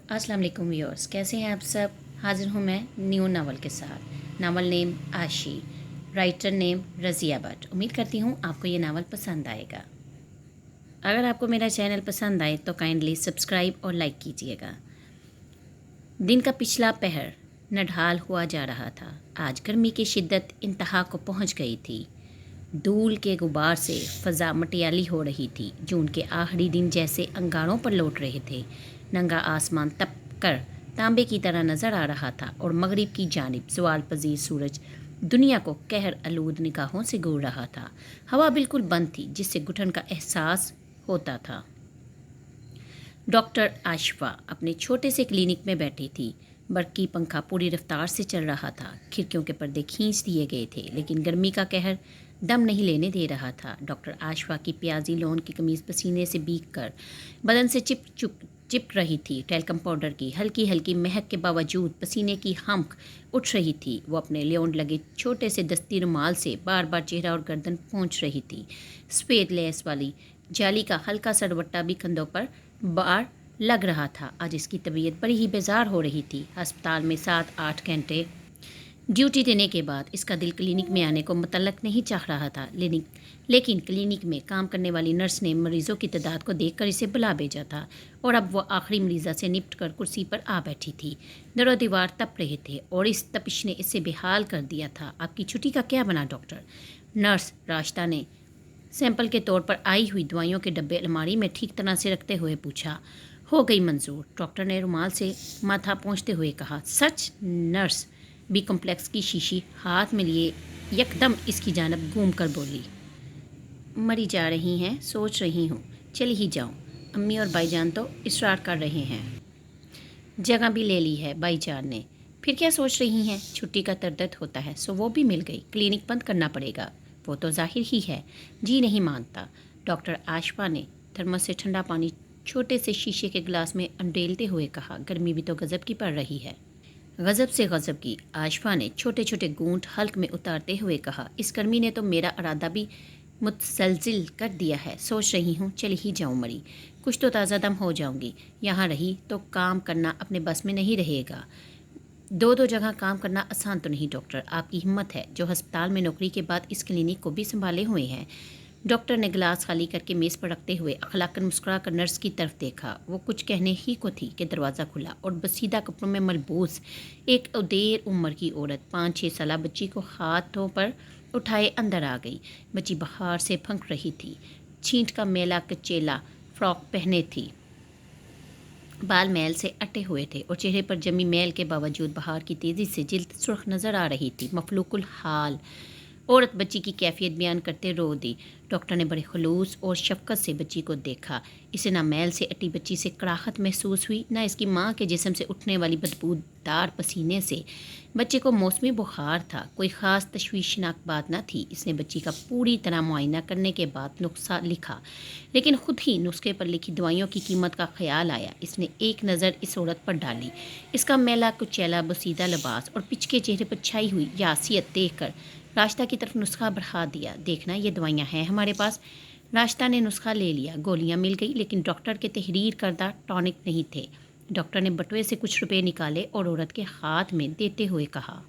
अस्सलाम वालेकुम व्यूअर्स, कैसे हैं आप सब। हाजिर हूँ मैं न्यू नावल के साथ। नावल नेम आशी, राइटर नेम रज़िया भट्ट। उम्मीद करती हूँ आपको ये नावल पसंद आएगा। अगर आपको मेरा चैनल पसंद आए तो काइंडली सब्सक्राइब और लाइक कीजिएगा। दिन का पिछला पहर नढाल हुआ जा रहा था। आज गर्मी की शिद्दत इंतहा को पहुँच गई थी। धूल के गुबार से फ़ज़ा मटियाली हो रही थी। जून के आखिरी दिन जैसे अंगारों पर लौट रहे थे। नंगा आसमान तप कर तांबे की तरह नज़र आ रहा था और मगरिब की जानिब ज़वाल पजीर सूरज दुनिया को कहर आलूद निगाहों से घूर रहा था। हवा बिल्कुल बंद थी, जिससे घुटन का एहसास होता था। डॉक्टर आशफा अपने छोटे से क्लिनिक में बैठी थी। बरकी पंखा पूरी रफ्तार से चल रहा था। खिड़कियों के पर्दे खींच दिए गए थे, लेकिन गर्मी का कहर दम नहीं लेने दे रहा था। डॉक्टर आशफा की प्याजी लॉन की कमीज़ पसीने से भीग कर बदन से चिप रही थी। टेल्कम पाउडर की हल्की हल्की महक के बावजूद पसीने की हम्क उठ रही थी। वो अपने लियोन लगे छोटे से दस्ती रुमाल से बार बार चेहरा और गर्दन पोंछ रही थी। सफ़ेद लेस वाली जाली का हल्का सा दुपट्टा भी कंधों पर बार लग रहा था। आज इसकी तबीयत बड़ी ही बेजार हो रही थी। अस्पताल में 7-8 घंटे ड्यूटी देने के बाद इसका दिल क्लिनिक में आने को मुतल्लक नहीं चाह रहा था। लेकिन क्लिनिक में काम करने वाली नर्स ने मरीज़ों की तादाद को देखकर इसे बुला भेजा था और अब वो आखिरी मरीज़ा से निपट कर कुर्सी पर आ बैठी थी। दरो दीवार तप रहे थे और इस तपिश ने इसे बेहाल कर दिया था। आपकी छुट्टी का क्या बना डॉक्टर? नर्स राशिदा ने सैंपल के तौर पर आई हुई दवाइयों के डब्बे अलमारी में ठीक तरह से रखते हुए पूछा। हो गई मंजूर, डॉक्टर ने रुमाल से माथा पोंछते हुए कहा। सच? नर्स बी कॉम्प्लेक्स की शीशी हाथ में लिए यकदम इसकी जानब घूम कर बोली। मरी जा रही हैं, सोच रही हूँ चली ही जाऊँ। अम्मी और भाईजान तो इसरार कर रहे हैं। जगह भी ले ली है भाईजान ने। फिर क्या सोच रही हैं? छुट्टी का तरदद होता है, सो वो भी मिल गई। क्लिनिक बंद करना पड़ेगा, वो तो जाहिर ही है। जी नहीं मानता, डॉक्टर आशफा ने थर्मस से ठंडा पानी छोटे से शीशे के गिलास में अंडेलते हुए कहा। गर्मी भी तो गज़ब की पड़ रही है। गज़ब से गज़ब की, आशफा ने छोटे छोटे घूंट हल्क में उतारते हुए कहा। इस गर्मी ने तो मेरा इरादा भी मुतसलजिल कर दिया है। सोच रही हूँ चली ही जाऊँ मरी, कुछ तो ताज़ा दम हो जाऊँगी। यहाँ रही तो काम करना अपने बस में नहीं रहेगा। दो जगह काम करना आसान तो नहीं डॉक्टर। आपकी हिम्मत है जो अस्पताल में नौकरी के बाद इस क्लिनिक को भी संभाले हुए हैं। डॉक्टर ने गिलास खाली करके मेज़ पर रखते हुए अखलाकन मुस्कुरा कर नर्स की तरफ देखा। वो कुछ कहने ही को थी कि दरवाज़ा खुला और बसीदा कपड़ों में मलबूस एक उदेर उम्र की औरत 5-6 साल बच्ची को हाथों पर उठाए अंदर आ गई। बच्ची बाहर से फंक रही थी। छींट का मेला कचेला फ्रॉक पहने थी। बाल मैल से अटे हुए थे और चेहरे पर जमी मैल के बावजूद बाहर की तेज़ी से जिल्द सुर्ख नज़र आ रही थी। मफलूकुल हाल औरत बच्ची की कैफियत बयान करते रो दी। डॉक्टर ने बड़े खलूस और शफकत से बच्ची को देखा। इसे ना मैल से अटी बच्ची से कड़ाहट महसूस हुई, ना इसकी माँ के जिस्म से उठने वाली बदबूदार पसीने से। बच्चे को मौसमी बुखार था, कोई ख़ास तशवीशनाक बात न थी। इसने बच्ची का पूरी तरह मुआयना करने के बाद नुस्खा लिखा, लेकिन खुद ही नुस्खे पर लिखी दवाइयों की कीमत का ख्याल आया। इसने एक नज़र इस औरत पर डाली। इसका मैला कुचैला बसीदा लिबास और पिचके चेहरे पर छाई हुई यासियत देख कर राशिदा की तरफ नुस्खा बढ़ा दिया। देखना, ये दवाइयाँ हैं हमारे पास। राशिदा ने नुस्खा ले लिया। गोलियाँ मिल गई, लेकिन डॉक्टर के तहरीर करदा टॉनिक नहीं थे। डॉक्टर ने बटुए से कुछ रुपए निकाले और औरत के हाथ में देते हुए कहा,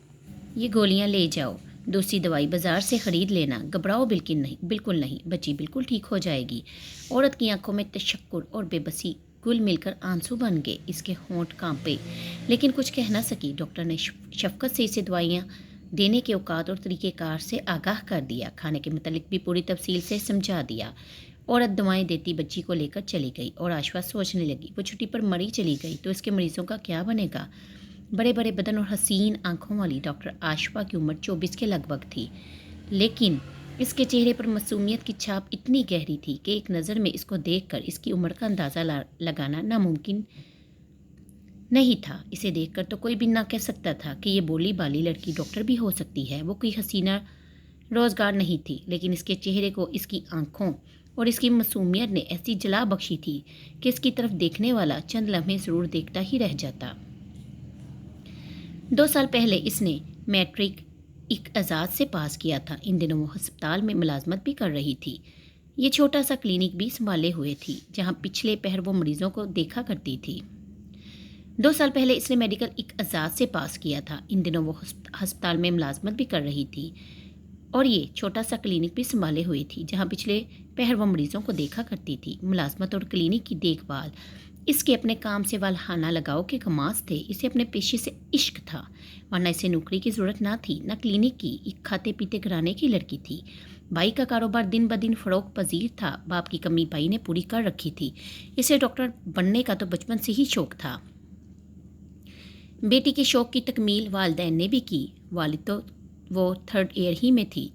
ये गोलियाँ ले जाओ। दूसरी दवाई बाजार से ख़रीद लेना। घबराओ बिल्कुल नहीं, बच्ची बिल्कुल ठीक हो जाएगी। औरत की आंखों में तशक्कुर और बेबसी गुल मिलकर आंसू बन गए। इसके होंठ कांपे, लेकिन कुछ कह न सकी। डॉक्टर ने शफकत से इसे दवाइयाँ देने के औकात और तरीक़ेकार से आगाह कर दिया। खाने के मतलब भी पूरी तफसील से समझा दिया। औरत दवाएं देती बच्ची को लेकर चली गई और आशफा सोचने लगी, वो छुट्टी पर मरी चली गई तो इसके मरीज़ों का क्या बनेगा। बड़े बड़े बदन और हसीन आंखों वाली डॉक्टर आशफा की उम्र 24 के लगभग थी, लेकिन इसके चेहरे पर मासूमियत की छाप इतनी गहरी थी कि एक नज़र में इसको देखकर इसकी उम्र का अंदाज़ा लगाना नामुमकिन नहीं था। इसे देखकर तो कोई भी ना कह सकता था कि ये बोली बाली लड़की डॉक्टर भी हो सकती है। वो कोई हसीना रोज़गार नहीं थी, लेकिन इसके चेहरे को इसकी आंखों और इसकी मासूमियत ने ऐसी जला बख्शी थी कि इसकी तरफ देखने वाला चंद लम्हे ज़रूर देखता ही रह जाता। 2 साल पहले इसने मैट्रिक एक एजाज़ से पास किया था। इन दिनों वो अस्पताल में मुलाजमत भी कर रही थी। ये छोटा सा क्लिनिक भी संभाले हुए थी, जहाँ पिछले पहर वो मरीज़ों को देखा करती थी। 2 साल पहले इसने मेडिकल एक एजाज से पास किया था। इन दिनों वो हस्पताल में मुलाजमत भी कर रही थी और ये छोटा सा क्लिनिक भी संभाले हुई थी जहाँ पिछले पहर वो मरीजों को देखा करती थी। मुलाजमत और क्लिनिक की देखभाल इसके अपने काम से वालहाना लगाव के कमास थे। इसे अपने पेशे से इश्क था, वरना इसे नौकरी की ज़रूरत ना थी ना क्लिनिक की। एक खाते पीते घराने की लड़की थी। भाई का कारोबार दिन ब दिन फरोग पजीर था। बाप की कमी भाई ने पूरी कर रखी थी। इसे डॉक्टर बनने का तो बचपन से ही शौक था। बेटी के शौक की तकमील वालिदैन ने भी की। वालिद तो वो 3rd ईयर ही में थी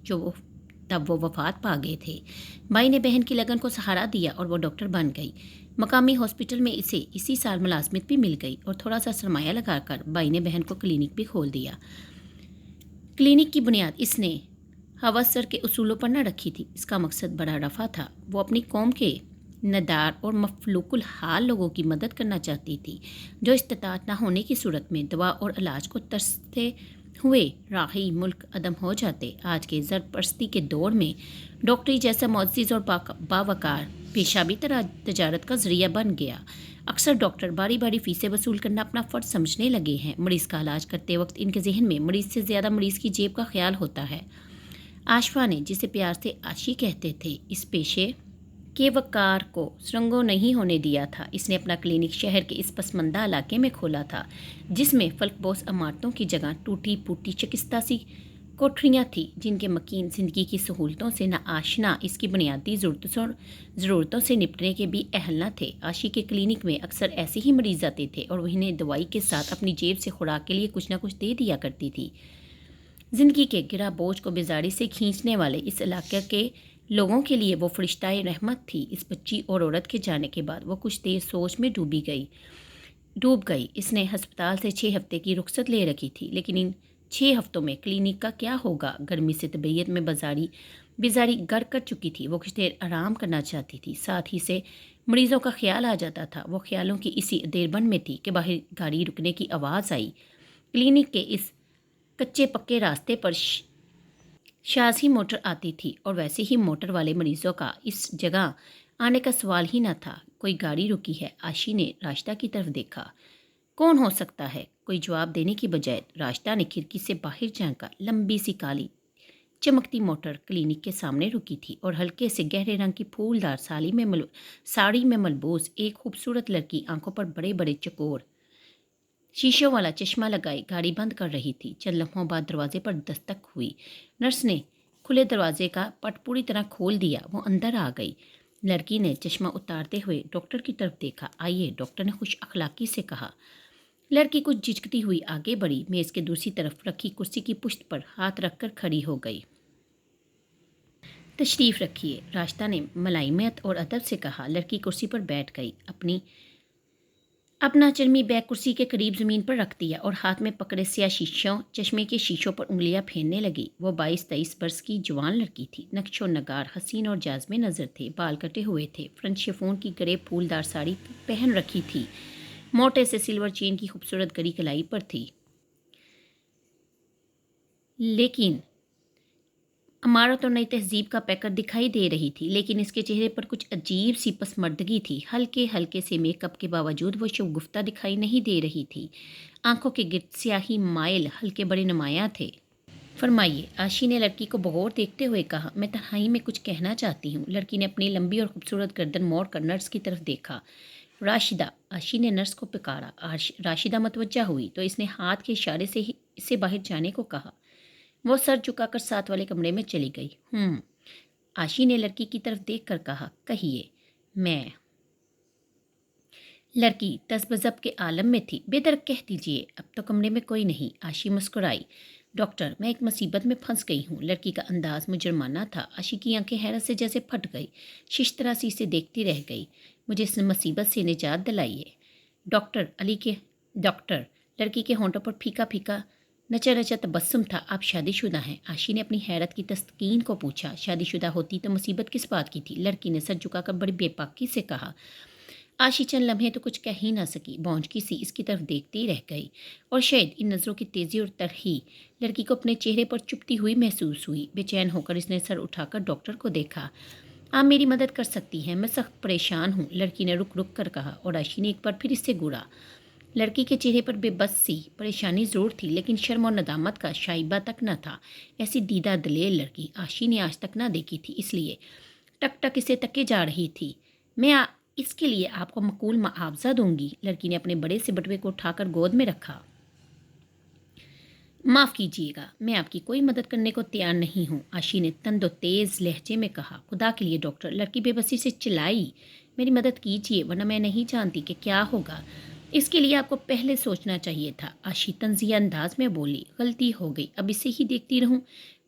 तब वो वफात पा गए थे। भाई ने बहन की लगन को सहारा दिया और वो डॉक्टर बन गई। मकामी हॉस्पिटल में इसे इसी साल मुलाजमत भी मिल गई और थोड़ा सा सरमाया लगाकर भाई ने बहन को क्लिनिक भी खोल दिया। क्लिनिक की बुनियाद इसने हवसर के उसूलों पर न रखी थी। इसका मकसद बड़ा रफा था। वो अपनी कौम के नदार और मफलूकुल हाल लोगों की मदद करना चाहती थी, जो इस्तिताअत न होने की सूरत में दवा और इलाज को तरसते हुए राही मुल्क अदम हो जाते। आज के ज़रपरस्ती के दौर में डॉक्टरी जैसा मुअज़्ज़िज़ और बावकार पेशा भी तजारत का ज़रिया बन गया। अक्सर डॉक्टर बारी बारी फ़ीसें वसूल करना अपना फ़र्ज समझने लगे हैं। मरीज़ का इलाज करते वक्त इनके जहन में मरीज़ से ज़्यादा मरीज़ की जेब का ख्याल होता है। आशफा ने, जिसे प्यार से आशी कहते थे, इस पेशे के वकार को सुरंगों नहीं होने दिया था। इसने अपना क्लिनिक शहर के इस पसमंदा इलाके में खोला था जिसमें फलकबोस इमारतों की जगह टूटी फूटी शिकस्ता सी कोठरियाँ थीं, जिनके मकीन ज़िंदगी की सहूलतों से ना आशना इसकी बुनियादी ज़रूरतों से निपटने के भी अहल न थे। आशी के क्लिनिक में अक्सर ऐसे ही मरीज आते थे और उन्हें दवाई के साथ अपनी जेब से खुराक के लिए कुछ ना कुछ दे दिया करती थी। ज़िंदगी के गिरा बोझ को बेजारी से खींचने वाले इस इलाके के लोगों के लिए वो फरिश्ताए रहमत थी। इस बच्ची और औरत के जाने के बाद वो कुछ देर सोच में डूब गई। इसने अस्पताल से 6 हफ्ते की रुख्सत ले रखी थी, लेकिन इन 6 हफ्तों में क्लिनिक का क्या होगा। गर्मी से तबीयत में बेजारी गर कर चुकी थी। वो कुछ देर आराम करना चाहती थी, साथ ही से मरीजों का ख्याल आ जाता था। वो ख्यालों की इसी देरबन में थी कि बाहर गाड़ी रुकने की आवाज़ आई। क्लिनिक के इस कच्चे पक्के रास्ते पर शाज़ ही मोटर आती थी और वैसे ही मोटर वाले मरीज़ों का इस जगह आने का सवाल ही न था। कोई गाड़ी रुकी है। आशी ने राशिदा की तरफ देखा। कौन हो सकता है? कोई जवाब देने की बजाय राशिदा ने खिड़की से बाहर झांका। लंबी सी काली चमकती मोटर क्लिनिक के सामने रुकी थी और हल्के से गहरे रंग की फूलदार साड़ी में मलबूस एक खूबसूरत लड़की आंखों पर बड़े बड़े चकोर शीशों वाला चश्मा लगाए गाड़ी बंद कर रही थी। चंद लम्हों बाद दरवाजे पर दस्तक हुई। नर्स ने खुले दरवाजे का पट पूरी तरह खोल दिया। वो अंदर आ गई। लड़की ने चश्मा उतारते हुए डॉक्टर की तरफ देखा। आइए, डॉक्टर ने खुश अखलाकी से कहा। लड़की कुछ झिझकती हुई आगे बढ़ी। मेज़ के दूसरी तरफ रखी कुर्सी की पुश्त पर हाथ रखकर खड़ी हो गई। तशरीफ़ रखिए, राशिदा ने मलाइमत और अदब से कहा। लड़की कुर्सी पर बैठ गई। अपना चरमी बैग कुर्सी के करीब ज़मीन पर रख दिया और हाथ में पकड़े स्याह चश्मे के शीशों पर उंगलियां फेरने लगी। वो 22-23 बरस की जवान लड़की थी। नक्शो नगार, हसीन और जाज़बे नज़र थे। बाल कटे हुए थे। फ्रंट शिफॉन की गरीब फूलदार साड़ी पहन रखी थी। मोटे से सिल्वर चेन की खूबसूरत गरी कलाई पर थी। लेकिन इमारत और नई तहजीब का पैकर दिखाई दे रही थी, लेकिन इसके चेहरे पर कुछ अजीब सी पसमर्दगी थी। हल्के हल्के से मेकअप के बावजूद वो शगुफ्ता दिखाई नहीं दे रही थी। आंखों के गिर्द स्याही माइल हल्के बड़े नुमायां थे। फरमाइए, आशी ने लड़की को बगौर देखते हुए कहा। मैं तन्हाई में कुछ कहना चाहती हूँ। लड़की ने अपनी लंबी और खूबसूरत गर्दन मोड़ कर नर्स की तरफ देखा। राशिदा, आशी ने नर्स को पुकारा। राशिदा मतवज्जा हुई तो इसने हाथ के इशारे से ही इसे बाहर जाने को कहा। वो सर झुकाकर साथ वाले कमरे में चली गई। आशी ने लड़की की तरफ देखकर कहा। कहिए। मैं। लड़की तज़बज़ब के आलम में थी। बेदर्द कह दीजिए, अब तो कमरे में कोई नहीं। आशी मुस्कुराई। डॉक्टर, मैं एक मुसीबत में फंस गई हूँ। लड़की का अंदाज मुजरमाना था। आशी की आंखें हैरत से जैसे फट गई। शिश्तरा सी से देखती रह गई। मुझे इस मुसीबत से निजात दिलाइए। डॉक्टर, लड़की के होंठों पर फीका फीका नचा नचा तबस्सुम था। आप शादीशुदा हैं? आशी ने अपनी हैरत की तस्कीन को पूछा। शादीशुदा होती तो मुसीबत किस बात की थी? लड़की ने सर झुकाकर बड़ी बेपाकी से कहा। आशी चंद लम्हे तो कुछ कह ही ना सकी। भौंचकी सी इसकी तरफ देखते ही रह गई और शायद इन नज़रों की तेज़ी और तरही लड़की को अपने चेहरे पर चुभती हुई महसूस हुई। बेचैन होकर इसने सर उठाकर डॉक्टर को देखा। आप मेरी मदद कर सकती हैं, मैं सख्त परेशान हूँ, लड़की ने रुक रुक कर कहा और आशी ने एक बार फिर इससे घूरा। लड़की के चेहरे पर बेबस सी परेशानी ज़रूर थी, लेकिन शर्म और नदामत का शाइबा तक न था। ऐसी दीदा दलेर लड़की आशी ने आज तक ना देखी थी, इसलिए टक टक इसे तके जा रही थी। इसके लिए आपको मकूल मुआवजा दूंगी। लड़की ने अपने बड़े से बटुए को उठाकर गोद में रखा। माफ़ कीजिएगा, मैं आपकी कोई मदद करने को तैयार नहीं हूँ, आशी ने तंदो तेज़ लहजे में कहा। खुदा के लिए डॉक्टर, लड़की बेबसी से चिल्लाई, मेरी मदद कीजिए वरना मैं नहीं जानती कि क्या होगा। इसके लिए आपको पहले सोचना चाहिए था, आशी तंज़िया अंदाज में बोली। गलती हो गई, अब इसे ही देखती रहूं?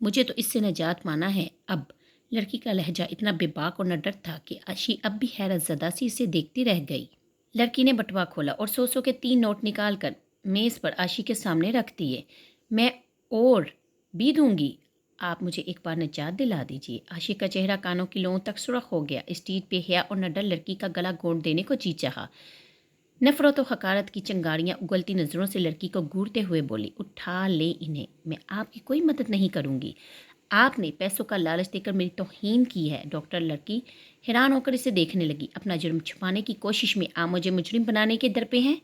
मुझे तो इससे निजात पाना है अब। लड़की का लहजा इतना बेबाक और नडर था कि आशी अब भी हैरत ज़दा सी इसे देखती रह गई। लड़की ने बटुआ खोला और 100 के 3 नोट निकाल कर मेज़ पर आशी के सामने रख दिए। मैं और भी दूंगी, आप मुझे एक बार निजात दिला दीजिए। आशी का चेहरा कानों की लों तक सुर्ख हो गया। स्टेज पे हया और नडर लड़की का गला घोंट देने को जी चाहा। नफरत और हकारत की चिंगारियां उगलती नज़रों से लड़की को घूरते हुए बोली, उठा ले इन्हें, मैं आपकी कोई मदद नहीं करूंगी। आपने पैसों का लालच देकर मेरी तौहीन की है। डॉक्टर, लड़की हैरान होकर इसे देखने लगी। अपना जुर्म छुपाने की कोशिश में आप मुझे मुजरिम बनाने के दर पे हैं।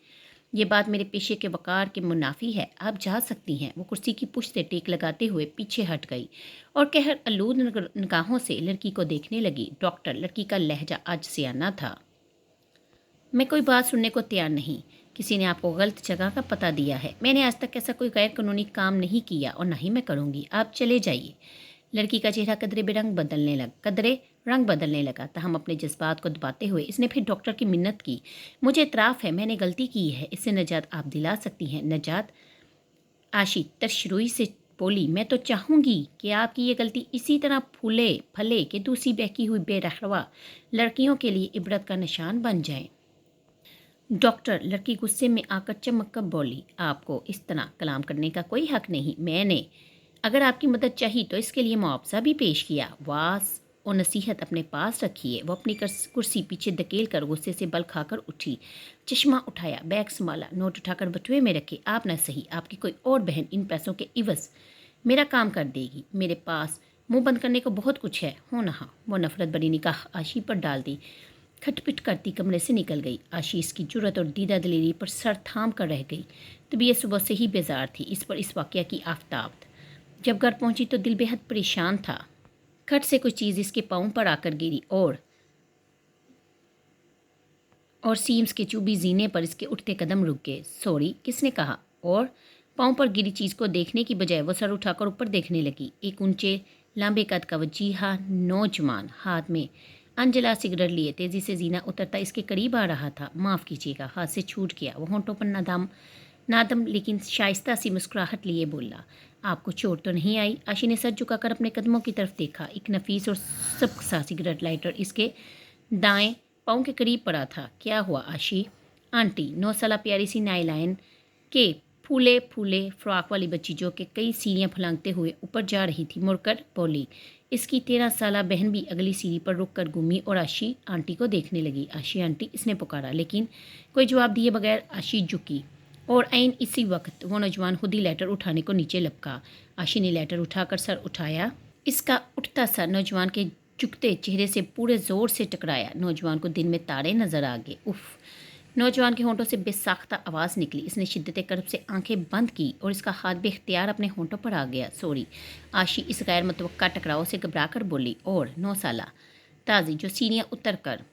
ये बात मेरे पेशे के वक़ार के मुनाफी है, आप जा सकती हैं। वो कुर्सी की पुश्त से टेक लगाते हुए पीछे हट गई और कहर आलूद निगाहों से लड़की को देखने लगी। डॉक्टर, लड़की का लहजा आज सियाना था। मैं कोई बात सुनने को तैयार नहीं। किसी ने आपको गलत जगह का पता दिया है। मैंने आज तक ऐसा कोई गैर कानूनी काम नहीं किया और ना ही मैं करूँगी। आप चले जाइए। लड़की का चेहरा कदरे रंग बदलने लगा। तहम अपने जज्बात को दबाते हुए इसने फिर डॉक्टर की मिन्नत की। मुझे इतराफ़ है, मैंने गलती की है, इससे निजात आप दिला सकती हैं। निजात? आशी तरशरुई से बोली, मैं तो चाहूँगी कि आपकी ये गलती इसी तरह फूले फले कि दूसरी बहकी हुई बेरहवा लड़कियों के लिए इबरत का निशान बन जाए। डॉक्टर, लड़की गुस्से में आकर चमक कर बोली, आपको इस तरह कलाम करने का कोई हक नहीं। मैंने अगर आपकी मदद चाहिए तो इसके लिए मुआवजा भी पेश किया। वास और नसीहत अपने पास रखिए। वो अपनी कुर्सी पीछे धकेल कर गुस्से से बल खाकर उठी। चश्मा उठाया, बैग संभाला, नोट उठाकर बटुए में रखे। आप न सही, आपकी कोई और बहन इन पैसों के इवज़ मेरा काम कर देगी। मेरे पास मुंह बंद करने को बहुत कुछ है, हो ना। वो नफरत भरी निगाह आशी पर डाल दी। खटपिट करती कमरे से निकल गई। आशीष की जुर्रत और दीदा दलेरी पर सर थाम कर रह गई। तबीयत सुबह से ही बेजार थी। इस पर इस वाक़या की आफताब। जब घर पहुंची तो दिल बेहद परेशान था। खट से कुछ चीज़ इसके पाँव पर आकर गिरी और सीम्स के चुभी जीने पर इसके उठते कदम रुक गए। सॉरी, किसने कहा? और पाँव पर गिरी चीज़ को देखने की बजाय वो सर उठाकर ऊपर देखने लगी। एक ऊंचे लंबे कद का वजीहा नौजवान हाथ में अंजला सिगरेट लिए तेज़ी से जीना उतरता इसके करीब आ रहा था। माफ़ कीजिएगा, हाथ से छूट गया। वो होंठों पर नादम लेकिन शाइस्ता सी मुस्कुराहट लिए बोला, आपको चोट तो नहीं आई? आशी ने सर झुकाकर अपने कदमों की तरफ देखा। एक नफीस और सख्त सा सिगरेट लाइटर इसके दाएं पाँव के करीब पड़ा था। क्या हुआ आशी? आंटी, 9 साल प्यारी सी नाइलाइन के फूले फूले फ्रॉक वाली बच्ची जो कि कई सीढ़ियाँ फलांगते हुए ऊपर जा रही थी, मुड़कर बोली। इसकी 13 साल बहन भी अगली सीढ़ी पर रुक कर घूमी और आशी आंटी को देखने लगी। आशी आंटी, इसने पुकारा, लेकिन कोई जवाब दिए बगैर आशी झुकी और ऐन इसी वक्त वो नौजवान खुद ही लेटर उठाने को नीचे लपका। आशी ने लेटर उठाकर सर उठाया। इसका उठता सर नौजवान के झुकते चेहरे से पूरे ज़ोर से टकराया। नौजवान को दिन में तारे नजर आ गए। उफ! नौजवान के होंठों से बेसाख्ता आवाज़ निकली। इसने शिद्दत कर्ब से आंखें बंद की और इसका हाथ बेख्तियार अपने होंठों पर आ गया। सॉरी। आशी इस गैर मुतवक्का टकराव से घबरा कर बोली। और 9 साल ताज़ी जो सीढ़ियाँ उतर कर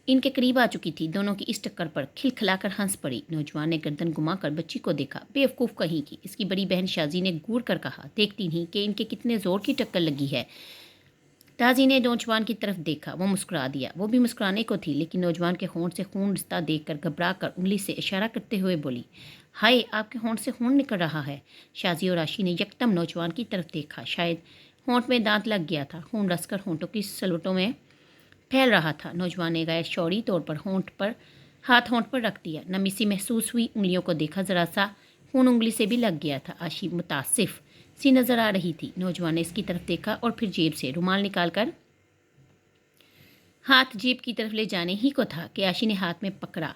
इनके करीब आ चुकी थी, दोनों की इस टक्कर पर खिलखिलाकर हंस पड़ी। नौजवान ने गर्दन घुमाकर बच्ची को देखा। बेवकूफ़ कहीं की। इसकी बड़ी बहन शाजी ने घूर कर कहा, देखती नहीं कि इनके कितने ज़ोर की टक्कर लगी है। ताजी ने नौजवान की तरफ देखा। वो मुस्कुरा दिया। वो भी मुस्कुराने को थी, लेकिन नौजवान के होंठ से खून रिश्ता देखकर घबरा कर उंगली से इशारा करते हुए बोली, हाय, आपके होंठ से खून निकल रहा है। शाजी और आशी ने यकदम नौजवान की तरफ देखा। शायद होंठ में दांत लग गया था। खून रसकर होंठों की सलवटों में फैल रहा था। नौजवान ने गैर शौरी तौर पर हाथ होंठ पर रख दिया। नमी सी महसूस हुई। उंगलियों को देखा, ज़रा सा खून उंगली से भी लग गया था। आशी मुतासिफ सी नज़र आ रही थी। नौजवान ने इसकी तरफ देखा और फिर जेब से रुमाल निकालकर हाथ जेब की तरफ ले जाने ही को था कि आशी ने हाथ में पकड़ा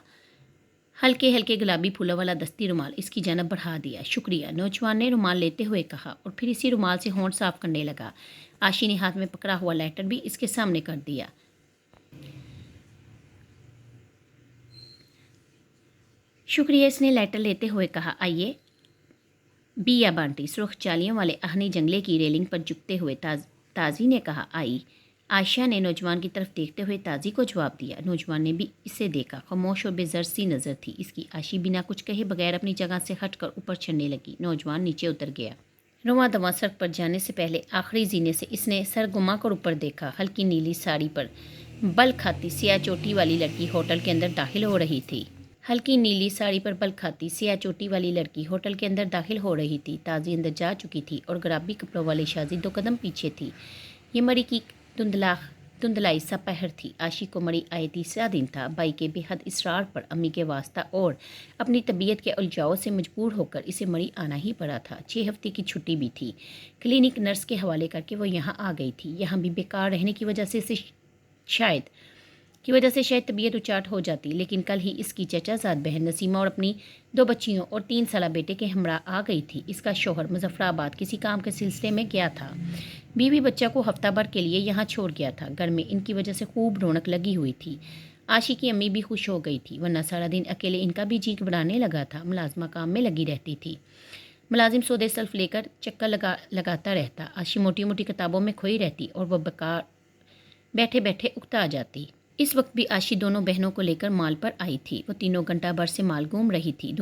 हल्के हल्के गुलाबी फूलों वाला दस्ती रुमाल इसकी जानब बढ़ा दिया। शुक्रिया, नौजवान ने रुमाल लेते हुए कहा और फिर इसी रुमाल से होंठ साफ करने लगा। आशी ने हाथ में पकड़ा हुआ लेटर भी इसके सामने कर दिया। शुक्रिया, इसने लेटर लेते हुए कहा। आइए बिया बांटी। सुर्ख जालियों वाले आहनी जंगले की रेलिंग पर झुकते हुए ताजी ने कहा। आई। आयशा ने नौजवान की तरफ देखते हुए ताजी को जवाब दिया। नौजवान ने भी इसे देखा। खामोश और बेज़र सी नज़र थी इसकी। आशी बिना कुछ कहे बगैर अपनी जगह से हटकर ऊपर चढ़ने लगी। नौजवान नीचे उतर गया। रुआं दवा सड़क पर जाने से पहले आखिरी जीने से इसने सर घुमा कर ऊपर देखा। हल्की नीली साड़ी पर बल खाती सिया चोटी वाली लड़की होटल के अंदर दाखिल हो रही थी। हल्की नीली साड़ी पर बल खाती सिया चोटी वाली लड़की होटल के अंदर दाखिल हो रही थी। ताजी अंदर जा चुकी थी और गुलाबी कपड़ों वाली शाजी 2 कदम पीछे थी। ये मरी की धुंधलाई सा पहर थी। आशी को मरी आए तीसरा दिन था। भाई के बेहद इसरार पर अम्मी के वास्ता और अपनी तबीयत के उलझाव से मजबूर होकर इसे मरी आना ही पड़ा था। 6 हफ्ते की छुट्टी भी थी। क्लिनिक नर्स के हवाले करके वो यहाँ आ गई थी। यहाँ भी बेकार रहने की वजह से शायद तबीयत उचाट हो जाती, लेकिन कल ही इसकी चचाजाद बहन नसीमा और अपनी 2 बच्चियों और 3 साला बेटे के हमरा आ गई थी। इसका शौहर मुजफ्फराबाद किसी काम के सिलसिले में गया था। बीवी बच्चा को हफ्ता भर के लिए यहाँ छोड़ गया था। घर में इनकी वजह से खूब रौनक लगी हुई थी। आशी की अम्मी भी खुश हो गई थी, वरना सारा दिन अकेले इनका भी जी घबराने लगा था। मुलाजमा काम में लगी रहती थी। मुलाजिम सौदे सल्फ लेकर चक्कर लगाता रहता। आशी मोटी मोटी किताबों में खोई रहती और वह बेकार बैठे बैठे उकता आ जाती। इस वक्त भी आशी दोनों बहनों को लेकर माल पर आई थी। वो तीनों घंटा भर से माल घूम रही थी।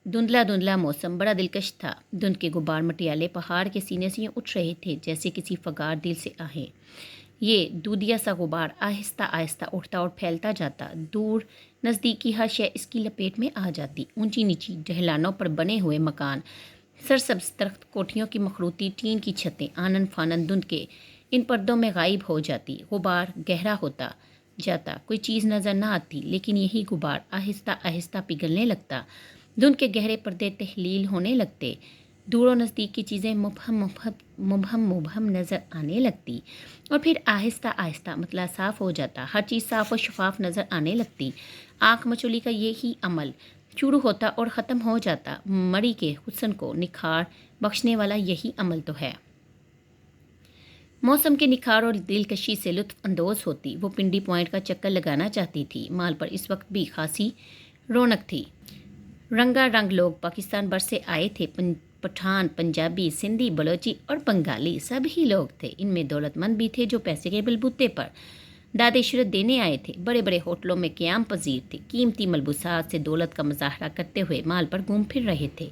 धुंधला मौसम बड़ा दिलकश था। धुंध के गुबार मटियाले पहाड़ के सीने से उठ रहे थे जैसे किसी फगार दिल से आहे। ये दूधिया सा गुबार आहिस्ता आहिस्ता उठता और फैलता जाता। दूर नज़दीकी हर शय इसकी लपेट में आ जाती। ऊंची नीची ढलानों पर बने हुए मकान, सरसब्ज दरख्त, कोठियों की मखरूती टीन की छतें आनन फानन धुंध के इन पर्दों में गायब हो जाती। गुबार गहरा होता जाता। कोई चीज़ नज़र न आती, लेकिन यही गुबार आहिस्ता आहिस्ता पिघलने लगता। धुंध के गहरे पर्दे तहलील होने लगते। दूरों नज़दीक की चीज़ें मुबहम नज़र आने लगती और फिर आहिस्ता आहिस्ता मतला साफ़ हो जाता। हर चीज़ साफ़ और शफाफ नज़र आने लगती। आँख मचोली का यही अमल शुरू होता और ख़त्म हो जाता। मरी के हुस्न को निखार बख्शने वाला यही अमल तो है। मौसम के निखार और दिलकशी से लुत्फ़ अंदोज़ होती। वो पिंडी पॉइंट का चक्कर लगाना चाहती थी। माल पर इस वक्त भी खासी रौनक थी। रंगारंग लोग पाकिस्तान भर से आए थे। पठान, पंजाबी, सिंधी, बलोची और बंगाली सभी लोग थे। इनमें दौलतमंद भी थे जो पैसे के बलबूते पर दादेशरत देने आए थे। बड़े बड़े होटलों में क़याम पजीर थे। कीमती मलबूसात से दौलत का मुजाहरा करते हुए माल पर घूम फिर रहे थे।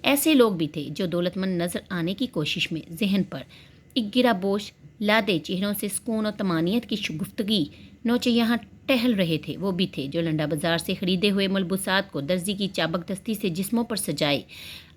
ऐसे लोग भी थे जो दौलतमंद नज़र आने की कोशिश में जहन पर एक गिरा बोझ लादे चेहरों से सुकून और तमानियत की गुफ्तगी नोचे यहाँ टहल रहे थे। वो भी थे जो लंडा बाजार से ख़रीदे हुए मलबूसात को दर्जी की चाबक दस्ती से जिस्मों पर सजाए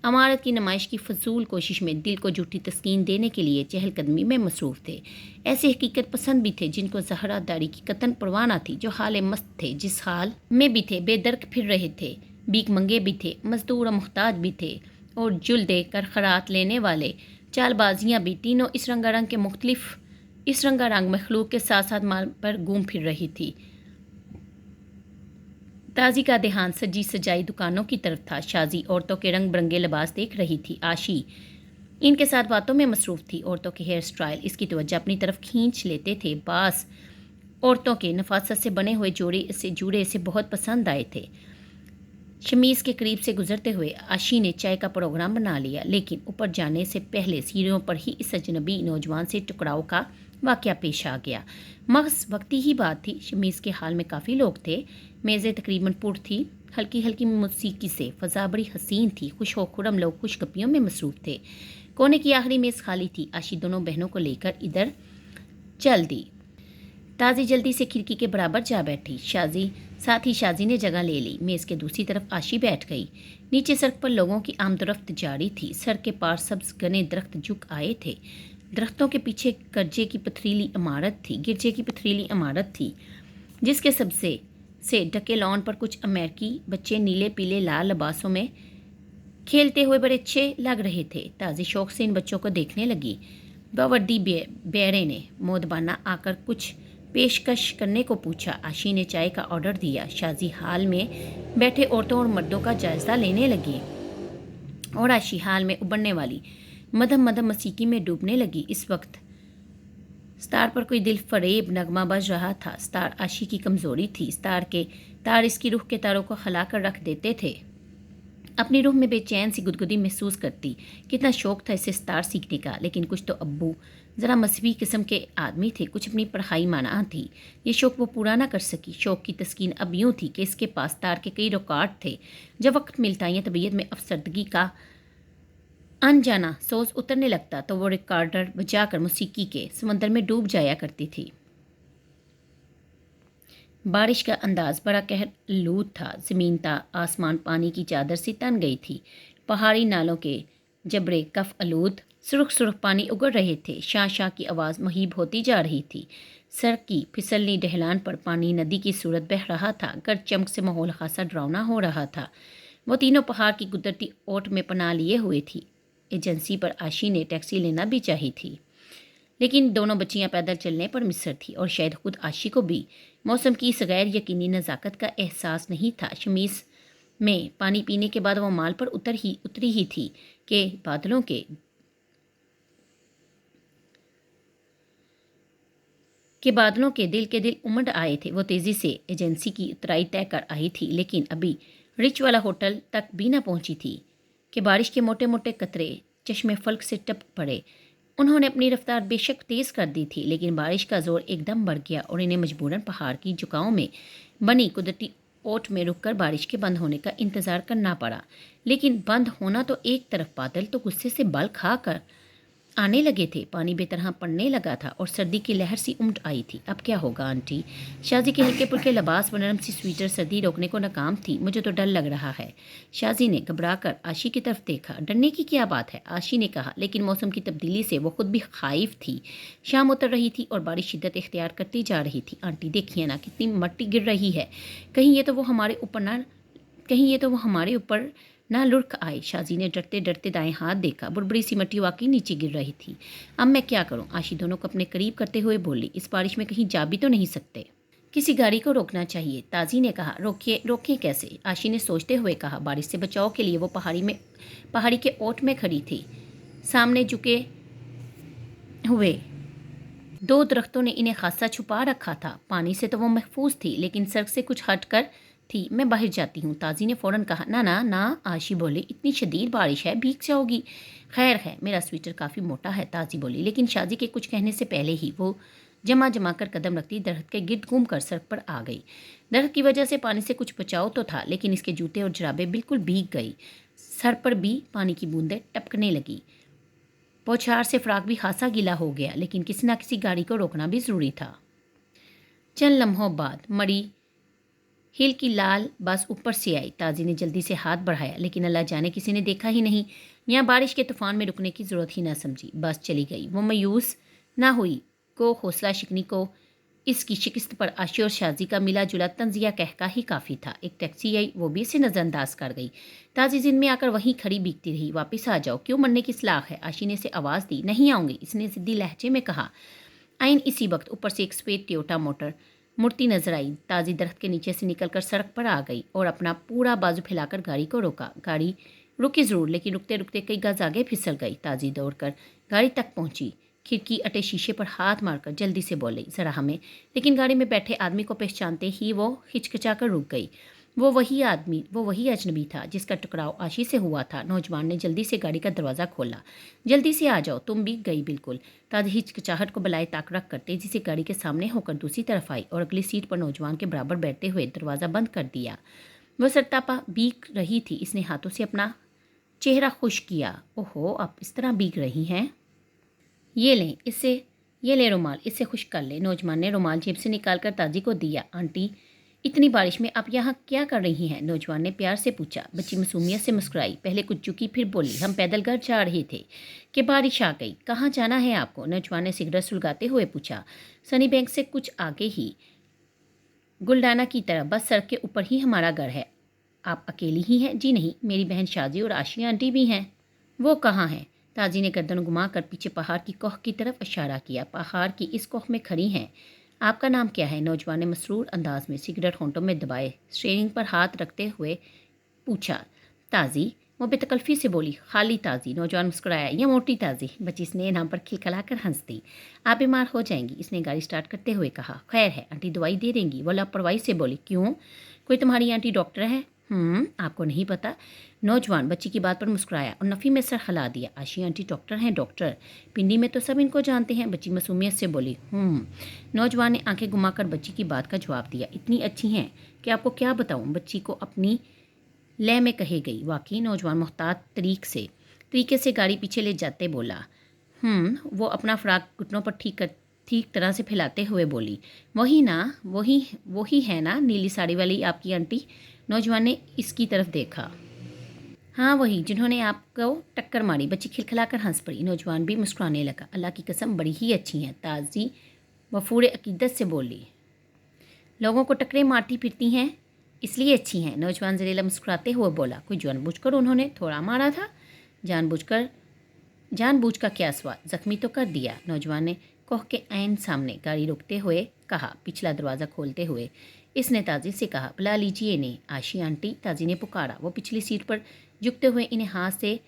अमारत की नुमाइश की फजूल कोशिश में दिल को झूठी तस्कीन देने के लिए चहलकदमी में मसरूफ़ थे। ऐसे हकीकत पसंद भी थे जिनको ज़हरा दारी की कतन परवाह न थी, जो हाल मस्त थे, जिस हाल में भी थे बेदर्क फिर रहे थे। भीख मंगे भी थे, मजदूर और मुहताज भी थे और जुल देकर खरात लेने वाले चालबाजियाँ भी। तीनों इस रंगारंग मखलूक के साथ साथ माल पर घूम फिर रही थी। ताजी का ध्यान सजी सजाई दुकानों की तरफ था। शाजी औरतों के रंग बिरंगे लिबास देख रही थी। आशी इनके साथ बातों में मसरूफ़ थी। औरतों के हेयर स्टाइल इसकी तवज्जो अपनी तरफ खींच लेते थे। बास औरतों के नफासत से बने हुए जूड़े इसे बहुत पसंद आए थे। शमीज़ के करीब से गुजरते हुए आशी ने चाय का प्रोग्राम बना लिया, लेकिन ऊपर जाने से पहले सीढ़ियों पर ही इस अजनबी नौजवान से टकराव का वाक़या पेश आ गया। महज वक्ती ही बात थी। शमीज़ के हाल में काफ़ी लोग थे। मेज़ें तकरीबन पुर थी। हल्की हल्की मौसीकी से फ़ज़ा बड़ी हसीन थी। खुश हो खुरम लोग खुश गप्पियों में मसरूफ़ थे। कोने की आखिरी मेज़ खाली थी। आशी दोनों बहनों को लेकर इधर चल दी। ताज़ी जल्दी से खिड़की के बराबर जा बैठी। साथ ही शाजी ने जगह ले ली। मेज़ के दूसरी तरफ आशी बैठ गई। नीचे सड़क पर लोगों की आमदरफ्त जारी थी। सड़क के पार सब्ज़ घने दरख्त झुक आए थे। दरख्तों के पीछे गिरजे की पथरीली इमारत थी जिसके सबसे से ढके लॉन पर कुछ अमेरिकी बच्चे नीले पीले लाल लिबासों में खेलते हुए बड़े अच्छे लग रहे थे। ताज़ी शौक से इन बच्चों को देखने लगी। बावर्दी बेरे ने मोदबाना आकर कुछ पेशकश करने को पूछा। आशी ने चाय का ऑर्डर दिया। शाजी हाल में बैठे औरतों और मर्दों का जायज़ा लेने लगी और आशी हाल में उबरने वाली मधम मधम मसीकी में डूबने लगी। इस वक्त ستار پر کوئی دل فریب نغمہ بج رہا تھا۔ ستار عاشی کی کمزوری تھی۔ ستار کے تار اس کی روح کے تاروں کو خلا کر رکھ دیتے تھے۔ اپنی روح میں بے چین سی گدگدی محسوس کرتی۔ کتنا شوق تھا اسے ستار سیکھنے کا، لیکن کچھ تو ابو ذرا مذہبی قسم کے آدمی تھے، کچھ اپنی پڑھائی مانا تھی۔ یہ شوق وہ پورا نہ کر سکی۔ شوق کی تسکین اب یوں تھی کہ اس کے پاس تار کے کئی ریکارڈ تھے۔ جب وقت ملتا یا طبیعت میں افسردگی کا انجانا سوز اترنے لگتا تو وہ ریکارڈر بجا کر موسیقی کے سمندر میں ڈوب جایا کرتی تھی۔ بارش کا انداز بڑا قہر آلود تھا۔ زمین تا آسمان پانی کی چادر سے تن گئی تھی۔ پہاڑی نالوں کے جبرے کف آلود سرخ سرخ پانی اگڑ رہے تھے۔ شاں شاں کی آواز مہیب ہوتی جا رہی تھی۔ سڑک کی پھسلنی ڈھلان پر پانی ندی کی صورت بہہ رہا تھا۔ گرج چمک سے ماحول خاصا ڈراؤنا ہو رہا تھا۔ وہ تینوں پہاڑ کی قدرتی اوٹ میں پناہ لیے ہوئے تھی۔ ایجنسی پر عاشی نے ٹیکسی لینا بھی چاہی تھی، لیکن دونوں بچیاں پیدل چلنے پر مصر تھی، اور شاید خود عاشی کو بھی موسم کی اس غیر یقینی نزاکت کا احساس نہیں تھا۔ شمیس میں پانی پینے کے بعد وہ مال پر اتری ہی تھی کہ بادلوں کے دل امڈ آئے تھے۔ وہ تیزی سے ایجنسی کی اترائی طے کر آئی تھی، لیکن ابھی رچ والا ہوٹل تک بھی نہ پہنچی تھی کہ بارش کے موٹے موٹے قطرے چشمے فلک سے ٹپک پڑے۔ انہوں نے اپنی رفتار بے شک تیز کر دی تھی، لیکن بارش کا زور ایک دم بڑھ گیا اور انہیں مجبوراً پہاڑ کی جھکاؤں میں بنی قدرتی اوٹ میں رک کر بارش کے بند ہونے کا انتظار کرنا پڑا۔ لیکن بند ہونا تو ایک طرف، بادل تو غصے سے بل کھا کر آنے لگے تھے۔ پانی بے طرح پڑنے لگا تھا اور سردی کی لہر سی امٹ آئی تھی۔ اب کیا ہوگا آنٹی؟ شازی کے ہلکے پھلکے لباس و نرم سی سویٹر سردی روکنے کو ناکام تھی۔ مجھے تو ڈر لگ رہا ہے۔ شازی نے گھبرا کر عاشی کی طرف دیکھا۔ ڈرنے کی کیا بات ہے؟ عاشی نے کہا، لیکن موسم کی تبدیلی سے وہ خود بھی خائف تھی۔ شام اتر رہی تھی اور بارش شدت اختیار کرتی جا رہی تھی۔ آنٹی دیکھیے نا، کتنی مٹی گر رہی ہے، کہیں یہ تو وہ ہمارے اوپر نہ لڑک آئے۔ شازی نے ڈرتے ڈرتے دائیں ہاتھ دیکھا۔ بڑبڑی سی مٹی واقعی نیچے گر رہی تھی۔ اب میں کیا کروں؟ عاشی دونوں کو اپنے قریب کرتے ہوئے بولی۔ اس بارش میں کہیں جا بھی تو نہیں سکتے؟ کسی گاڑی کو روکنا چاہیے، تازی نے کہا۔ روکیں کیسے؟ عاشی نے سوچتے ہوئے کہا۔ بارش سے بچاؤ کے لیے وہ پہاڑی کے اوٹ میں کھڑی تھی۔ سامنے جھکے ہوئے دو درختوں نے انہیں خاصا چھپا رکھا تھا۔ پانی سے تو وہ محفوظ تھی، لیکن سڑک سے کچھ ہٹ کر تھی۔ میں باہر جاتی ہوں، تازی نے فوراً کہا۔ نہ عاشی بولی، اتنی شدید بارش ہے، بھیگ جاؤ گی۔ خیر ہے، میرا سویٹر کافی موٹا ہے، تازی بولی، لیکن شازی کے کچھ کہنے سے پہلے ہی وہ جما کر قدم رکھتی درخت کے گرد گھوم کر سڑک پر آ گئی۔ درخت کی وجہ سے پانی سے کچھ بچاؤ تو تھا، لیکن اس کے جوتے اور جرابیں بالکل بھیگ گئی۔ سر پر بھی پانی کی بوندیں ٹپکنے لگی۔ پوچھار سے فراق بھی خاصا گیلا ہو گیا، لیکن کسی نہ کسی گاڑی کو روکنا بھی ضروری تھا۔ چند لمحوں بعد مڑی ہل کی لال بس اوپر سے آئی۔ تازی نے جلدی سے ہاتھ بڑھایا، لیکن اللہ جانے کسی نے دیکھا ہی نہیں یا بارش کے طوفان میں رکنے کی ضرورت ہی نہ سمجھی۔ بس چلی گئی۔ وہ مایوس نہ ہوئی کو حوصلہ شکنی کو اس کی شکست پر عاشی اور شازی کا ملا جلا طنزیہ کہکا ہی کافی تھا۔ ایک ٹیکسی آئی، وہ بھی اسے نظر انداز کر گئی۔ تازی ذہن میں آ کر وہیں کھڑی بھیگتی رہی۔ واپس آ جاؤ، کیوں مرنے کی صلاح ہے؟ عاشی نے اسے آواز دی۔ نہیں آؤں گی، اس نے ضدی لہجے میں کہا۔ عین اسی وقت اوپر سے ایک سفید ٹویوٹا موٹر مڑتی نظر آئی۔ تازی درخت کے نیچے سے نکل کر سڑک پر آ گئی اور اپنا پورا بازو پھیلا کر گاڑی کو روکا۔ گاڑی رکی ضرور، لیکن رکتے رکتے کئی گز آگے پھسل گئی۔ تازی دوڑ کر گاڑی تک پہنچی، کھڑکی اٹے شیشے پر ہاتھ مار کر جلدی سے بولی، ذرا ہمیں۔ لیکن گاڑی میں بیٹھے آدمی کو پہچانتے ہی وہ ہچکچا کر رک گئی۔ وہ وہی اجنبی تھا جس کا ٹکراؤ عاشی سے ہوا تھا۔ نوجوان نے جلدی سے گاڑی کا دروازہ کھولا۔ جلدی سے آ جاؤ، تم بھی گئی بالکل۔ تازی ہچکچاہٹ کو بلائے طاق رکھ کر تیزی سے گاڑی کے سامنے ہو کر دوسری طرف آئی اور اگلی سیٹ پر نوجوان کے برابر بیٹھتے ہوئے دروازہ بند کر دیا۔ وہ سرتاپا بھیگ رہی تھی۔ اس نے ہاتھوں سے اپنا چہرہ خشک کیا۔ اوہو، آپ اس طرح بھیگ رہی ہیں؟ یہ لیں رومال، اسے خشک کر لیں۔ نوجوان نے رومال جیب سے نکال کر تازی کو دیا۔ آنٹی، اتنی بارش میں آپ یہاں کیا کر رہی ہیں؟ نوجوان نے پیار سے پوچھا۔ بچی معصومیت سے مسکرائی، پہلے کچھ جھکی پھر بولی، ہم پیدل گھر جا رہے تھے کہ بارش آ گئی۔ کہاں جانا ہے آپ کو؟ نوجوان نے سگریٹ سلگاتے ہوئے پوچھا۔ سنی بینک سے کچھ آگے ہی گلڈانا کی طرف، بس سڑک کے اوپر ہی ہمارا گھر ہے۔ آپ اکیلی ہی ہیں؟ جی نہیں، میری بہن شازی اور عاشی آنٹی بھی ہیں۔ وہ کہاں ہیں؟ تازی نے گردن گھما کر پیچھے پہاڑ کی کوہ کی طرف اشارہ کیا۔ پہاڑ کی اس کوہ میں کھڑی ہیں۔ آپ کا نام کیا ہے؟ نوجوان نے مسرور انداز میں سگریٹ ہونٹوں میں دبائے اسٹیئرنگ پر ہاتھ رکھتے ہوئے پوچھا۔ تازی، वो बेतकल्फ़ी से बोली, खाली ताज़ी। नौजवान मुस्कुराया, या मोटी ताज़ी। बच्ची स्नेह नाम पर खिलखिलाकर हंस दी। आप बीमार हो जाएंगी, इसने गाड़ी स्टार्ट करते हुए कहा। खैर है, आंटी दवाई दे देंगी। वो लापरवाही से बोली, क्यों, कोई तुम्हारी आंटी डॉक्टर है? आपको नहीं पता? नौजवान बच्ची की बात पर मुस्कुराया और नफ़ी में सर हिला दिया। आशी आंटी डॉक्टर हैं, डॉक्टर। पिंडी में तो सब इनको जानते हैं। बच्ची मासूमियत से बोली, नौजवान ने आंखें घुमाकर बच्ची की बात का जवाब दिया, इतनी अच्छी हैं कि आपको क्या बताऊं। बच्ची को अपनी लय में कही गई। वाकई, नौजवान मोहतात तरीके से गाड़ी पीछे ले जाते बोला। वो अपना फ्राक घुटनों पर ठीक तरह से फैलाते हुए बोली, वही ना, वही है ना नीली साड़ी वाली आपकी आंटी? नौजवान ने इसकी तरफ देखा। हाँ वही, जिन्होंने आपको टक्कर मारी। बच्ची खिलखिलाकर हंस पड़ी। नौजवान भी मुस्कुराने लगा। अल्लाह की कसम बड़ी ही अच्छी हैं, ताज़ी वफूर अकीदत से बोली। लोगों को टक्करें मारती फिरती हैं, इसलिए अच्छी हैं। नौजवान जरीला मुस्कुराते हुए बोला, कोई जानबूझकर उन्होंने थोड़ा मारा था? जानबूझ का क्या स्वाद, जख्मी तो कर दिया। नौजवान ने कोह के ऐन सामने गाड़ी रोकते हुए कहा, पिछला दरवाज़ा खोलते हुए। इसने ताज़ी से कहा, बुला लीजिए इन्हें। आशी आंटी, ताज़ी ने पुकारा। वो पिछली सीट पर झुकते हुए इन्हें हाथ से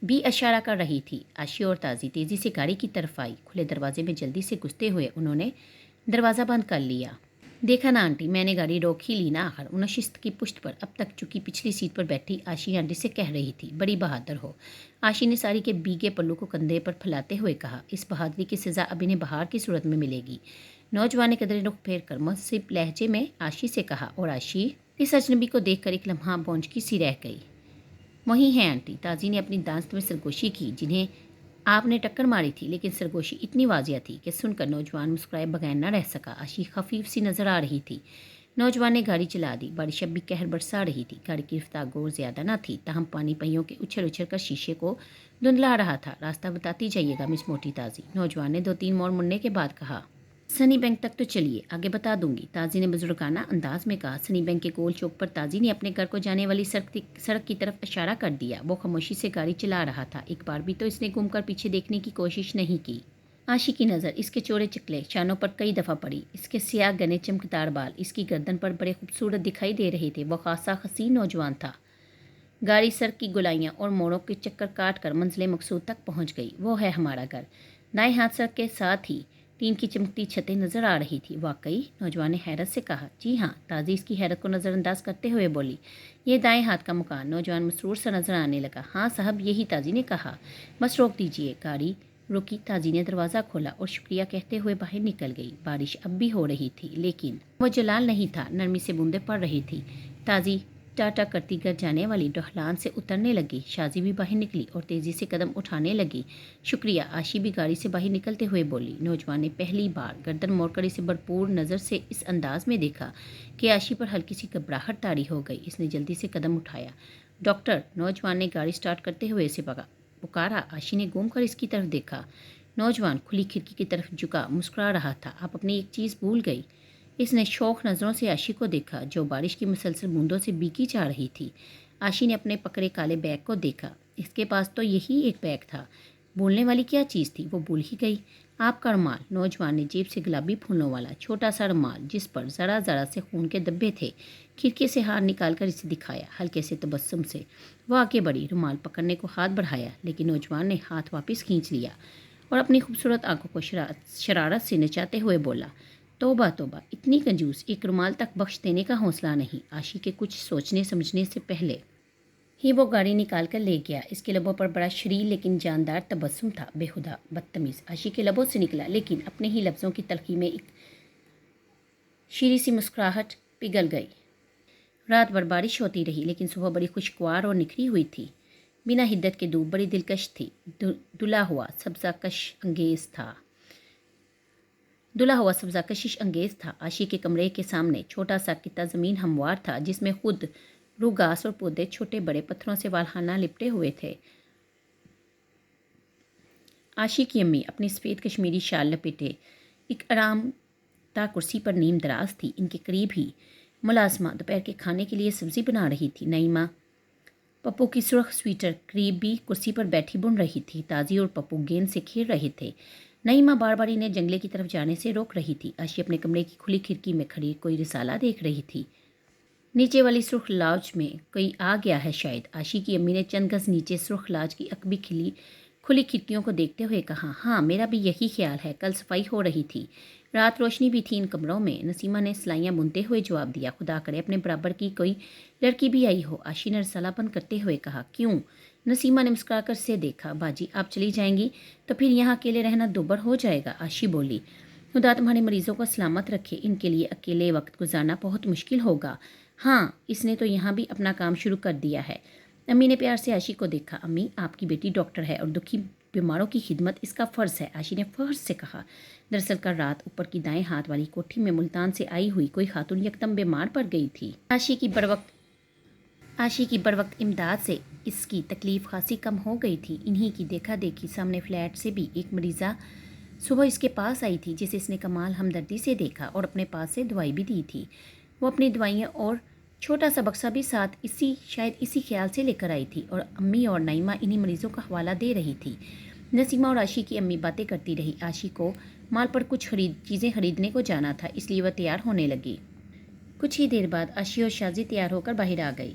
भी इशारा कर रही थी। आशी और ताज़ी तेज़ी से गाड़ी की तरफ आई। खुले दरवाजे में जल्दी से घुसते हुए उन्होंने दरवाज़ा बंद कर लिया। देखा ना आंटी, मैंने गाड़ी रोक ही ली ना आखिर। वो नशिस्त की पुश्त पर अब तक चुकी पिछली सीट पर बैठी आशी आंटी से कह रही थी, बड़ी बहादुर हो। आशी ने साड़ी के भीगे पल्लू को कंधे पर फैलाते हुए कहा, इस बहादुरी की सज़ा अब इन्हें बहार की सूरत में मिलेगी। नौजवान ने कदरे रुख फेर कर मुंसिब लहजे में आशी से कहा, और आशी इस अजनबी को देखकर एक लम्हा बौंचकी सी रह गई। वही है आंटी। ताज़ी ने अपनी दांत में सरगोशी की, जिन्हें आपने टक्कर मारी थी, लेकिन सरगोशी इतनी वाजिया थी कि सुनकर नौजवान मुस्कुराए बगैर न रह सका। आशी खफीफ सी नजर आ रही थी। नौजवान ने गाड़ी चला दी। बारिश अब भी कहर बरसा रही थी। गाड़ी की रफ्तार गोर ज्यादा न थी, ताहम पानी पहियों के उछल कर शीशे को धुंधला रहा था। रास्ता बताती जाइएगा मिस मोटी ताज़ी, नौजवान ने 2-3 मोड़ मुड़ने के बाद कहा। सनी बैंक तक तो चलिए, आगे बता दूंगी, ताज़ी ने बुजुर्गाना अंदाज में कहा। सनी बैंक के गोल चौक पर ताज़ी ने अपने घर को जाने वाली सड़क की तरफ इशारा कर दिया। वो खामोशी से गाड़ी चला रहा था। एक बार भी तो इसने घूमकर पीछे देखने की कोशिश नहीं की। आशी की नज़र इसके चौड़े चिकले शानों पर कई दफ़ा पड़ी। इसके सियाह घने चमकदार बाल इसकी गर्दन पर बड़े खूबसूरत दिखाई दे रहे थे। वो खासा हसीन नौजवान था। गाड़ी सड़क की गोलाइयाँ और मोड़ों के चक्कर काट कर मंजिल मकसूद तक पहुँच गई। वो है हमारा घर। दाएं हाथ सड़क के साथ ही टीन की चमकती छतें नजर आ रही थी। वाकई, नौजवान ने हैरत से कहा। जी हाँ, ताज़ी इसकी हैरत को नज़रअंदाज करते हुए बोली, ये दाएं हाथ का मकान। नौजवान मसरूर सा नजर आने लगा। हाँ साहब, यही, ताज़ी ने कहा। बस रोक दीजिए। गाड़ी रुकी। ताज़ी ने दरवाज़ा खोला और शुक्रिया कहते हुए बाहर निकल गई। बारिश अब भी हो रही थी, लेकिन वो जलाल नहीं था। नरमी से बूंदें पड़ रही थी। ताज़ी टाटा करती घर जाने वाली ढलान से उतरने लगी। शाजी भी बाहर निकली और तेज़ी से कदम उठाने लगी। शुक्रिया, आशी भी गाड़ी से बाहर निकलते हुए बोली। नौजवान ने पहली बार गर्दन मोड़कर इसे भरपूर नज़र से इस अंदाज में देखा कि आशी पर हल्की सी घबराहट तारी हो गई। इसने जल्दी से कदम उठाया। डॉक्टर, नौजवान ने गाड़ी स्टार्ट करते हुए इसे पुकारा। आशी ने घूम कर इसकी तरफ देखा। नौजवान खुली खिड़की की तरफ झुका मुस्कुरा रहा था। आप अपनी एक चीज़ भूल गई। इसने शौक नज़रों से आशी को देखा, जो बारिश की मुसलसल बूंदों से भीगी जा रही थी। आशी ने अपने पकड़े काले बैग को देखा। इसके पास तो यही एक बैग था। भूलने वाली क्या चीज़ थी, वो भूल ही गई। आपका रुमाल। नौजवान ने जेब से गुलाबी फूलों वाला छोटा सा रुमाल, जिस पर ज़रा से खून के धब्बे थे, खिड़की से हाथ निकालकर इसे दिखाया। हल्के से तबस्सुम से वो आगे बढ़ी। रुमाल पकड़ने को हाथ बढ़ाया, लेकिन नौजवान ने हाथ वापस खींच लिया और अपनी खूबसूरत आंखों को शरारत से नचाते हुए बोला, तौबा तौबा, इतनी कंजूस, एक रुमाल तक बख्श देने का हौसला नहीं। आशी के कुछ सोचने समझने से पहले ही वो गाड़ी निकाल कर ले गया। इसके लबों पर बड़ा शरीर लेकिन जानदार तबस्सुम था। बेहुदा, बदतमीज़। आशी के लबों से निकला, लेकिन अपने ही लफ्ज़ों की तलखी में एक शीरी सी मुस्कुराहट पिघल गई। रात भर बारिश होती रही, लेकिन सुबह बड़ी खुशगवार और निखरी हुई थी। बिना हिद्दत के धूप बड़ी दिलकश थी। धुला हुआ सब्ज़ा कशिश अंगेज़ था। आशी के कमरे के सामने छोटा सा किता ज़मीन हमवार था, जिसमें खुद रू घास और पौधे छोटे बड़े पत्थरों से वालहाना लिपटे हुए थे। आशी की अम्मी अपनी सफ़ेद कश्मीरी शाल लपेटे एक आरामदा कुर्सी पर नीम दराज थी। इनके करीब ही मुलाजमा दोपहर के खाने के लिए सब्ज़ी बना रही थी। नईमा पप्पू की सुर्ख स्वेटर करीब भी कुर्सी पर बैठी बुन रही थी। ताज़ी और पप्पू गेंद से खेल रहे थे। नईमा बार बार इन्हें जंगले की तरफ जाने से रोक रही थी। आशी अपने कमरे की खुली खिड़की में खड़ी कोई रिसाला देख रही थी। نیچے والی سرخ لاج میں کوئی آ گیا ہے شاید، عاشی کی امی نے چند گز نیچے سرخ لاج کی عقبی کھلی کھڑکیوں کو دیکھتے ہوئے کہا۔ ہاں میرا بھی یہی خیال ہے، کل صفائی ہو رہی تھی، رات روشنی بھی تھی ان کمروں میں۔ نسیمہ نے سلائیاں بنتے ہوئے جواب دیا۔ خدا کرے اپنے برابر کی کوئی لڑکی بھی آئی ہو، عاشی نے رسالہ بند کرتے ہوئے کہا۔ کیوں؟ نسیمہ نے مسکرا کر سے دیکھا۔ باجی آپ چلی جائیں گی تو پھر یہاں اکیلے رہنا دوبر ہو جائے گا، عاشی بولی۔ خدا تمہارے مریضوں کو سلامت رکھے، ان کے لیے اکیلے وقت گزارنا بہت مشکل ہوگا۔ ہاں اس نے تو یہاں بھی اپنا کام شروع کر دیا ہے۔ امی نے پیار سے عاشی کو دیکھا۔ امی آپ کی بیٹی ڈاکٹر ہے اور دکھی بیماروں کی خدمت اس کا فرض ہے، عاشی نے فخر سے کہا۔ دراصل کل رات اوپر کی دائیں ہاتھ والی کوٹھی میں ملتان سے آئی ہوئی کوئی خاتون یکدم بیمار پڑ گئی تھی۔ عاشی کی بروقت امداد سے اس کی تکلیف خاصی کم ہو گئی تھی۔ انہی کی دیکھا دیکھی سامنے فلیٹ سے بھی ایک مریضہ صبح اس کے پاس آئی تھی، جسے اس نے کمال ہمدردی سے دیکھا اور اپنے پاس سے دوائی بھی دی تھی۔ وہ اپنی دوائیاں اور چھوٹا سا بکسہ بھی ساتھ شاید اسی خیال سے لے کر آئی تھی، اور امی اور نعیمہ انہی مریضوں کا حوالہ دے رہی تھی۔ نسیمہ اور عاشی کی امی باتیں کرتی رہی۔ عاشی کو مال پر کچھ چیزیں خریدنے کو جانا تھا، اس لیے وہ تیار ہونے لگی۔ کچھ ہی دیر بعد عاشی اور شازی تیار ہو کر باہر آ گئی۔